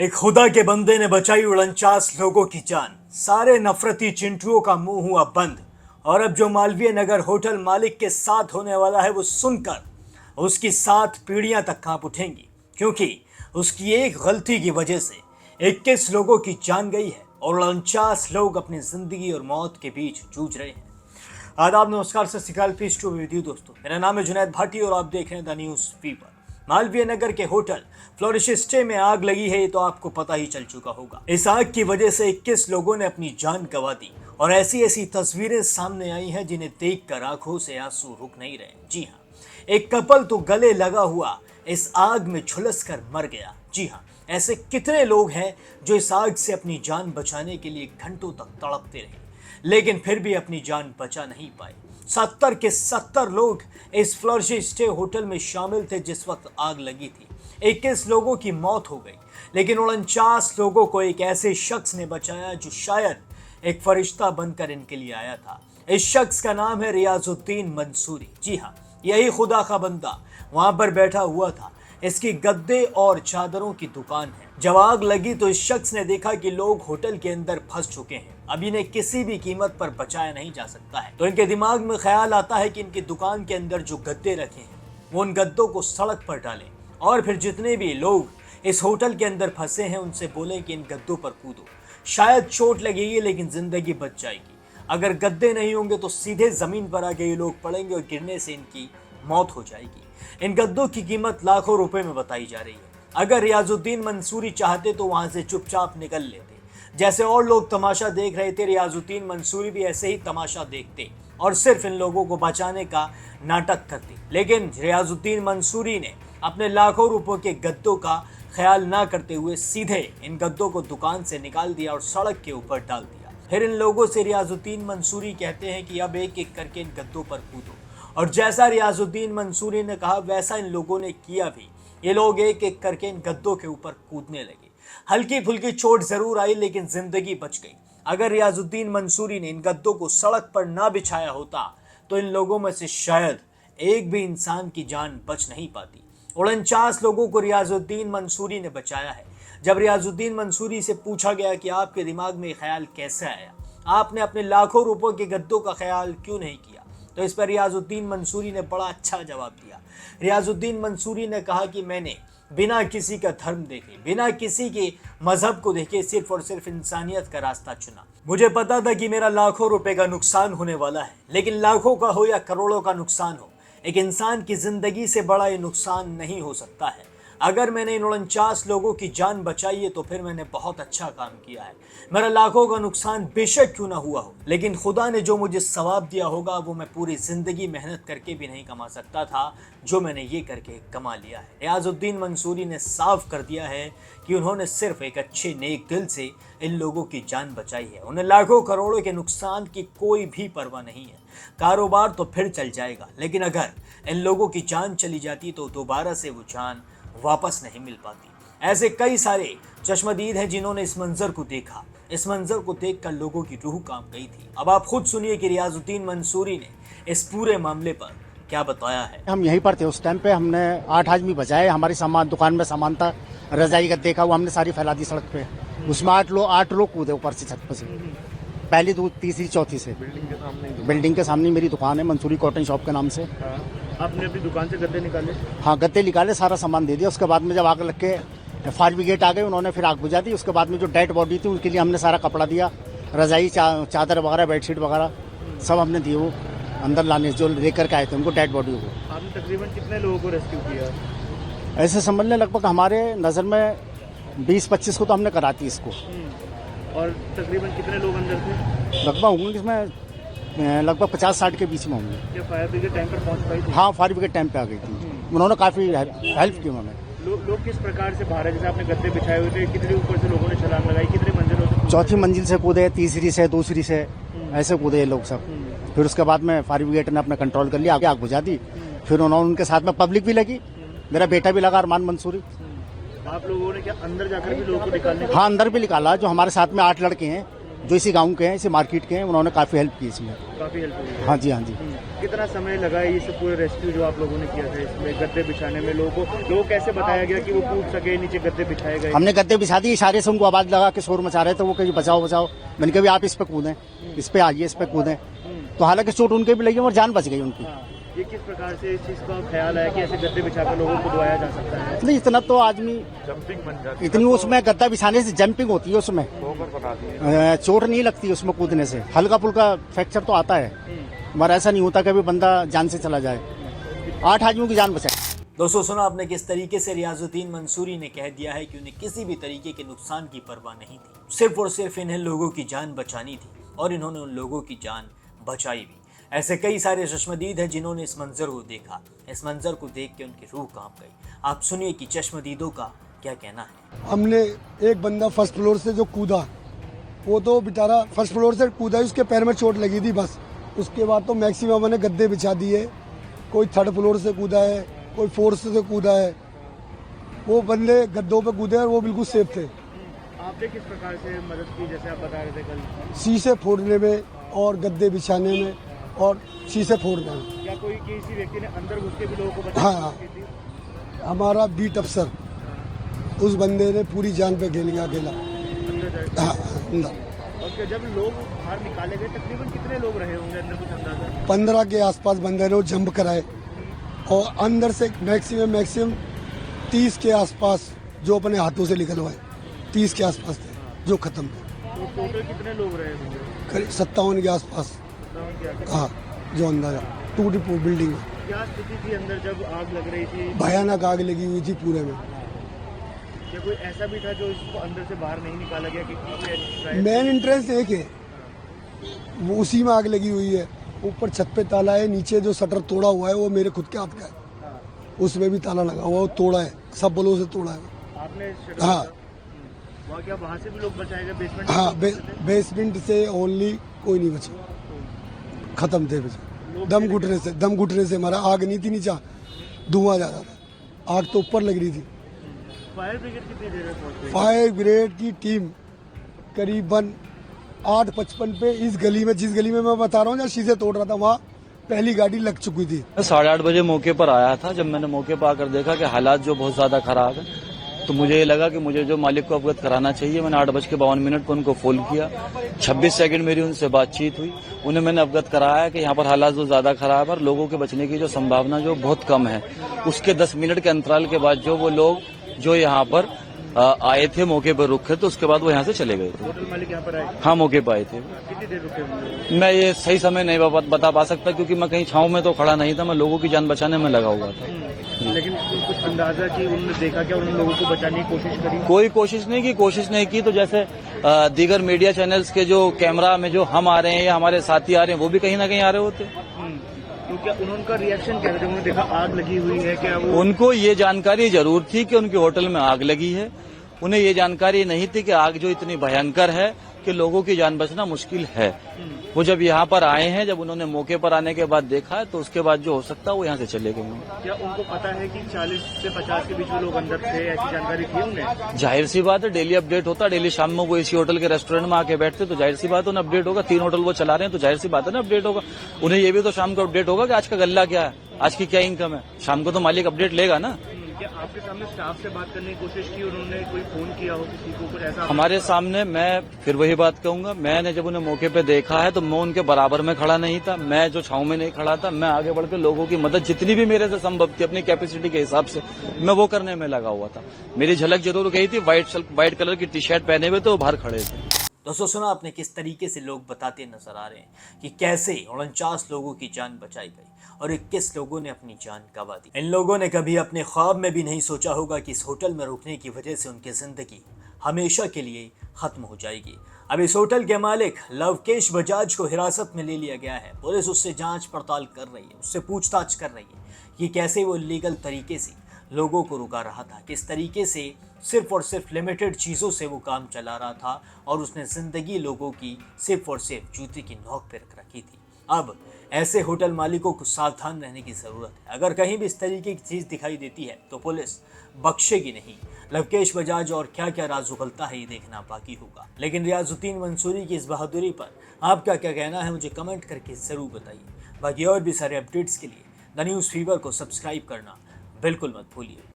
एक खुदा के बंदे ने बचाई 49 लोगों की जान। सारे नफरती चिंटुओं का मुंह हुआ बंद। और अब जो मालवीय नगर होटल मालिक के साथ होने वाला है वो सुनकर उसकी 7 पीढ़ियां तक कांप उठेंगी, क्योंकि उसकी एक गलती की वजह से 21 लोगों की जान गई है और 49 लोग अपनी जिंदगी और मौत के बीच जूझ रहे हैं। आदाब, नमस्कार, सत श्री अकाल, पीस टू विद यू दोस्तों। मेरा नाम है जुनैद भाटी और आप देख रहे हैं the news paper. Malviya Nagar के होटल फ्लोरिश स्टे में आग लगी है, ये तो आपको पता ही चल चुका होगा। इस आग की वजह से 21 लोगों ने अपनी जान गंवा दी और ऐसी ऐसी तस्वीरें सामने आई हैं जिन्हें देखकर आंखों से आंसू रुक नहीं रहे। जी हाँ, एक कपल तो गले लगा हुआ इस आग में झुलस कर मर गया। जी हाँ, ऐसे कितने लोग हैं जो इस आग से अपनी जान बचाने के लिए घंटों तक तड़पते रहे, लेकिन फिर भी अपनी जान बचा नहीं पाए। 70 के 70 लोग इस फ्लोरिश स्टे होटल में शामिल थे जिस वक्त आग लगी थी। 21 लोगों की मौत हो गई, लेकिन 49 लोगों को एक ऐसे शख्स ने बचाया जो शायद एक फरिश्ता बनकर इनके लिए आया था। इस शख्स का नाम है रियाजुद्दीन मंसूरी। जी हाँ, यही खुदा का बंदा वहां पर बैठा हुआ था। इसकी गद्दे और चादरों की दुकान है। जब आग लगी तो इस शख्स ने देखा कि लोग होटल के अंदर फंस चुके हैं, अब इन्हें किसी भी कीमत पर बचाया नहीं जा सकता है। तो इनके दिमाग में ख्याल आता है कि इनकी दुकान के अंदर जो गद्दे रखे हैं वो उन गद्दों को सड़क पर डालें और फिर जितने भी लोग इस होटल के अंदर फंसे हैं उनसे बोलें कि इन गद्दों पर कूदो, शायद चोट लगेगी लेकिन जिंदगी बच जाएगी। अगर गद्दे नहीं होंगे तो सीधे जमीन पर आके ये लोग पड़ेंगे और गिरने से इनकी मौत हो जाएगी। इन गद्दों की कीमत लाखों रुपए में बताई जा रही है। अगर रियाजुद्दीन मंसूरी चाहते तो वहां से चुपचाप निकल लेते। जैसे और लोग तमाशा देख रहे थे, रियाजुद्दीन मंसूरी भी ऐसे ही तमाशा देखते और सिर्फ इन लोगों को बचाने का नाटक करते। लेकिन रियाजुद्दीन मंसूरी ने अपने लाखों रुपयों के गद्दों का ख्याल ना करते हुए सीधे इन गद्दों को दुकान से निकाल दिया और सड़क के ऊपर डाल दिया। फिर इन लोगों से रियाजुद्दीन मंसूरी कहते हैं कि अब एक एक करके इन गद्दों पर कूदो, और जैसा रियाजुद्दीन मंसूरी ने कहा वैसा इन लोगों ने किया भी। ये लोग एक एक करके इन गद्दों के ऊपर कूदने लगे। हल्की फुल्की चोट जरूर आई लेकिन जिंदगी बच गई। अगर रियाजुद्दीन मंसूरी ने इन गद्दों को सड़क पर ना बिछाया होता तो इन लोगों में से शायद एक भी इंसान की जान बच नहीं पाती। 49 लोगों को रियाजुद्दीन मंसूरी ने बचाया है। जब रियाजुद्दीन मंसूरी से पूछा गया कि आपके दिमाग में ख्याल कैसे आया, आपने अपने लाखों रुपयों के गद्दों का ख्याल क्यों नहीं किया, तो इस पर रियाजुद्दीन मंसूरी ने बड़ा अच्छा जवाब दिया। रियाजुद्दीन मंसूरी ने कहा कि मैंने बिना किसी का धर्म देखे, बिना किसी के मजहब को देखे सिर्फ और सिर्फ इंसानियत का रास्ता चुना। मुझे पता था कि मेरा लाखों रुपए का नुकसान होने वाला है, लेकिन लाखों का हो या करोड़ों का नुकसान हो, एक इंसान की जिंदगी से बड़ा ये नुकसान नहीं हो सकता है। अगर मैंने इन 49 लोगों की जान बचाई है तो फिर मैंने बहुत अच्छा काम किया है। मेरा लाखों का नुकसान बेशक क्यों ना हुआ हो, लेकिन खुदा ने जो मुझे सवाब दिया होगा वो मैं पूरी जिंदगी मेहनत करके भी नहीं कमा सकता था, जो मैंने ये करके कमा लिया है। रियाजुद्दीन मंसूरी ने साफ कर दिया है कि उन्होंने सिर्फ एक अच्छे नेक दिल से इन लोगों की जान बचाई है। उन्हें लाखों करोड़ों के नुकसान की कोई भी परवाह नहीं है। कारोबार तो फिर चल जाएगा, लेकिन अगर इन लोगों की जान चली जाती तो दोबारा से वो जान वापस नहीं मिल पाती। ऐसे कई सारे चश्मदीद हैं जिन्होंने इस मंजर को देखा। इस मंजर को देखकर लोगों की रूह कांप गई थी। अब आप खुद सुनिए कि रियाजुद्दीन मंसूरी ने इस पूरे मामले पर क्या बताया है। हम यहीं पर थे उस टाइम पे, हमने 8 आदमी बचाए। हमारी सामान दुकान में सामान था, रजाई का देखा वो हमने सारी फैला दी सड़क पे। उसमें 8 लोग कूदे ऊपर से, छत पर से, पहली, तीसरी, चौथी से। बिल्डिंग के सामने मेरी दुकान है, मंसूरी कॉटन शॉप के नाम से। आपने अपनी दुकान से गद्दे निकाले? हाँ, गद्दे निकाले, सारा सामान दे दिया। उसके बाद में जब आग लग के फायर ब्रिगेड आ गए, उन्होंने फिर आग बुझा दी। उसके बाद में जो डेड बॉडी थी उनके लिए हमने सारा कपड़ा दिया, रजाई, चादर वगैरह, बेडशीट वगैरह सब हमने दिए। वो अंदर लाने जो लेकर के आए थे उनको, डेड बॉडी को। आपने तकरीबन कितने लोगों को रेस्क्यू किया? ऐसे समझ लें लगभग हमारे नज़र में 20-25 को तो हमने कराती इसको। और तकरीबन कितने लोग अंदर थे? लगभग होंगे इसमें लगभग 50-60 के बीच में होंगे। क्या फायर ब्रिगेड टाइम पर पहुंच पाई थी? हाँ, फायर ब्रिगेड टाइम पे आ गई थी। उन्होंने काफ़ी हेल्प की उन्होंने। लोग किस प्रकार से बाहर है? जैसे आपने गद्दे बिछाए हुए थे, कितने ऊपर से लोगों ने छलांग लगाई, कितने मंजिलों से? चौथी मंजिल से कूदे, तीसरी से, दूसरी से, ऐसे कूदे ये लोग सब। फिर उसके बाद में फायर ब्रिगेड ने अपना कंट्रोल कर लिया, आगे आग बुझा दी। फिर उन्होंने, उनके साथ में पब्लिक भी लगी, मेरा बेटा भी लगा, अरमान मंसूरी। आप लोगों ने क्या अंदर जाकर भी लोगों को निकालने? हाँ, अंदर भी निकाला। जो हमारे साथ में 8 लड़के हैं जो इसी गांव के हैं, इसी मार्केट के हैं, उन्होंने काफ़ी हेल्प की इसमें। काफी हेल्प हुई। हाँ जी, हाँ जी। कितना समय लगा इस पूरे रेस्क्यू जो आप लोगों ने किया था इसमें गद्दे बिछाने में? लोगों को कैसे बताया गया कि वो कूद सके नीचे, गद्दे बिछाए गए? हमने गद्दे बिछा दिए, इशारे से उनको आवाज़ लगा के शोर मचा रहे थे, वो कहीं बचाओ बचाओ। मैंने कहा आप इस पे कूदें, इस पे आइए, इस पे कूदें। तो हालांकि चोट उनके भी लगी और जान बच गई उनकी। ये किस प्रकार से इस चीज का ख्याल आया कि ऐसे गद्दे बिछाकर लोगों को दबाया जा सकता है? नहीं, इतना तो आदमी जंपिंग बन जाती इतनी उसमें गद्दा बिछाने से जंपिंग होती है, उसमें चोट नहीं लगती उसमें कूदने से। हल्का फुल्का फ्रैक्चर तो आता है, मगर ऐसा नहीं होता कभी बंदा जान से चला जाए। 8 आदमियों की जान बचाए। दोस्तों, सुना आपने किस तरीके से रियाजुद्दीन मंसूरी ने कह दिया है कि उन्हें किसी भी तरीके के नुकसान की परवाह नहीं थी, सिर्फ और सिर्फ इन्हें लोगों की जान बचानी थी, और इन्होंने उन लोगों की जान बचाई भी। ऐसे कई सारे चश्मदीद हैं जिन्होंने इस मंजर को देखा। इस मंजर को देख के उनकी रूह कांप गई। आप सुनिए कि चश्मदीदों का क्या कहना है। हमने एक बंदा फर्स्ट फ्लोर से जो कूदा, वो तो बेचारा फर्स्ट फ्लोर से कूदा, उसके पैर में चोट लगी थी बस। उसके बाद तो मैक्सिमम मैंने गद्दे बिछा दिए। कोई 3rd फ्लोर से कूदा है, कोई 4th से कूदा है। वो बंदे गद्दों पे कूदे और वो बिल्कुल सेफ थे। आपने किस प्रकार से मदद की, जैसे आप बता रहे थे कल? शीशे फोड़ने में और गद्दे बिछाने में और शीशे फोड़ने में। क्या कोई किसी व्यक्ति ने अंदर घुस के भी लोगों को बचाया? हाँ, हमारा बीट अफसर, उस बंदे ने पूरी जान पे खेल गया अकेला। हाँ, अंदर। और जब लोग बाहर निकाले गए तकरीबन कितने लोग रहे होंगे अंदर, कुछ अंदाजा? 15 के आसपास बंदे ने जंप कराए, और अंदर से मैक्सिमम 30 के आसपास जो अपने हाथों से निकलवाए, 30 के आसपास थे जो खत्म थे। तो टोटल कितने लोग रहे होंगे? करीब 57 के आसपास। हाँ, जो अंदाजा टूटी बिल्डिंग में। क्या स्थिति थी अंदर जब आग लग रही थी? भयानक आग लगी हुई थी पूरे में। क्या कोई ऐसा भी था जो इसको अंदर से बाहर नहीं निकाला गया? कि मेन एंट्रेंस एक है, वो उसी में आग लगी हुई है। ऊपर छत पे ताला है, नीचे जो शटर तोड़ा हुआ है वो मेरे खुद के हाथ का है, उसमें भी ताला लगा हुआ है, वो तोड़ा है, सब बलों से तोड़ा है। आपने हाँ, क्या वहाँ से भी लोग बचाए गए? बेसमेंट? हाँ, बेसमेंट से ओनली कोई नहीं बचा, खत्म थे बचे। दम घुटने से हमारा, आग नहीं थी नीचा, धुआं ज्यादा था, आग तो ऊपर लग रही थी। फायर ब्रिगेड कितनी देर में पहुंच गई? फायर ब्रिगेड की टीम करीबन 8:55 पे इस गली में, जिस गली में मैं बता रहा हूँ जहाँ शीशे तोड़ रहा था, वहाँ पहली गाड़ी लग चुकी थी। 8:30 बजे मौके पर आया था। जब मैंने मौके पर आकर देखा कि हालात जो बहुत ज्यादा खराब है, तो मुझे ये लगा कि मुझे जो मालिक को अवगत कराना चाहिए। मैंने 8:52 पर उनको फोन किया। 26 सेकंड मेरी उनसे बातचीत हुई। उन्हें मैंने अवगत कराया कि यहाँ पर हालात जो ज्यादा खराब है और लोगों के बचने की जो संभावना जो बहुत कम है। उसके 10 मिनट के अंतराल के बाद जो वो लोग जो यहाँ पर आए थे, मौके पर रुके, तो उसके बाद वो यहाँ से चले गए थे। होटल मालिक यहाँ पर आए? हाँ, मौके पर आए थे। कितनी देर रुके होंगे? मैं ये सही समय नहीं बता पा सकता, क्योंकि मैं कहीं छांव में तो खड़ा नहीं था, मैं लोगों की जान बचाने में लगा हुआ था। लेकिन कुछ अंदाजा कि उन्होंने देखा क्या, उन लोगों को बचाने की कोशिश करी? कोई कोशिश नहीं की। तो जैसे दीगर मीडिया चैनल्स के जो कैमरा में जो हम आ रहे हैं या हमारे साथी आ रहे हैं, वो भी कहीं ना कहीं आ रहे होते। तो क्या उनका रिएक्शन क्या था जब उन्होंने देखा आग लगी हुई है? क्या वो उनको ये जानकारी जरूर थी कि उनके होटल में आग लगी है। उन्हें ये जानकारी नहीं थी कि आग जो इतनी भयंकर है कि लोगों की जान बचना मुश्किल है। वो जब यहाँ पर आए हैं, जब उन्होंने मौके पर आने के बाद देखा, तो उसके बाद जो हो सकता है वो यहाँ से चले गए। क्या उनको पता है कि 40 से 50 के बीच में लोग अंदर थे? ऐसी जानकारी थी उन्हें? जाहिर सी बात है, डेली अपडेट होता। डेली शाम में वो इसी होटल के रेस्टोरेंट में आके बैठते, तो जाहिर सी बात है उन्हें अपडेट होगा। 3 होटल वो चला रहे हैं, तो जाहिर सी बात है ना अपडेट होगा। उन्हें ये भी तो शाम को अपडेट होगा कि आज का गल्ला क्या है, आज की क्या इनकम है। शाम को तो मालिक अपडेट लेगा ना। क्या आपके सामने स्टाफ से बात करने की कोशिश की उन्होंने? कोई फोन किया हो किसी को, कुछ ऐसा? हमारे सामने, मैं फिर वही बात कहूंगा, मैंने जब उन्हें मौके पे देखा है तो मैं उनके बराबर में खड़ा नहीं था। मैं जो छांव में नहीं खड़ा था, मैं आगे बढ़कर लोगों की मदद जितनी भी मेरे से संभव थी अपनी कैपेसिटी के हिसाब से मैं वो करने में लगा हुआ था। मेरी झलक जरूर गई थी। व्हाइट कलर की टी शर्ट पहने हुए तो वो बाहर खड़े थे। दोस्तों, सुना आपने किस तरीके से लोग बताते नजर आ रहे हैं कि कैसे 49 लोगों की जान बचाई गई और 21 लोगों ने अपनी जान गंवा दी। इन लोगों ने कभी अपने ख्वाब में भी नहीं सोचा होगा कि इस होटल में रुकने की वजह से उनकी जिंदगी हमेशा के लिए खत्म हो जाएगी। अब इस होटल के मालिक लवकेश बजाज को हिरासत में ले लिया गया है। पुलिस उससे जांच पड़ताल कर रही है, उससे पूछताछ कर रही है कि कैसे वो लीगल तरीके से लोगों को रुका रहा था, किस तरीके से सिर्फ और सिर्फ लिमिटेड चीज़ों से वो काम चला रहा था और उसने ज़िंदगी लोगों की सिर्फ और सिर्फ जूते की नोक पे रख रखी थी। अब ऐसे होटल मालिकों को सावधान रहने की ज़रूरत है। अगर कहीं भी इस तरीके की चीज़ दिखाई देती है तो पुलिस बख्शेगी नहीं। लवकेश बजाज और क्या क्या राज उगलता है ये देखना बाकी होगा। लेकिन रियाजुद्दीन मंसूरी की इस बहादुरी पर आपका क्या कहना है मुझे कमेंट करके ज़रूर बताइए। बाकी और भी सारे अपडेट्स के लिए द न्यूज़ फीवर को सब्सक्राइब करना बिल्कुल मत भूलिए।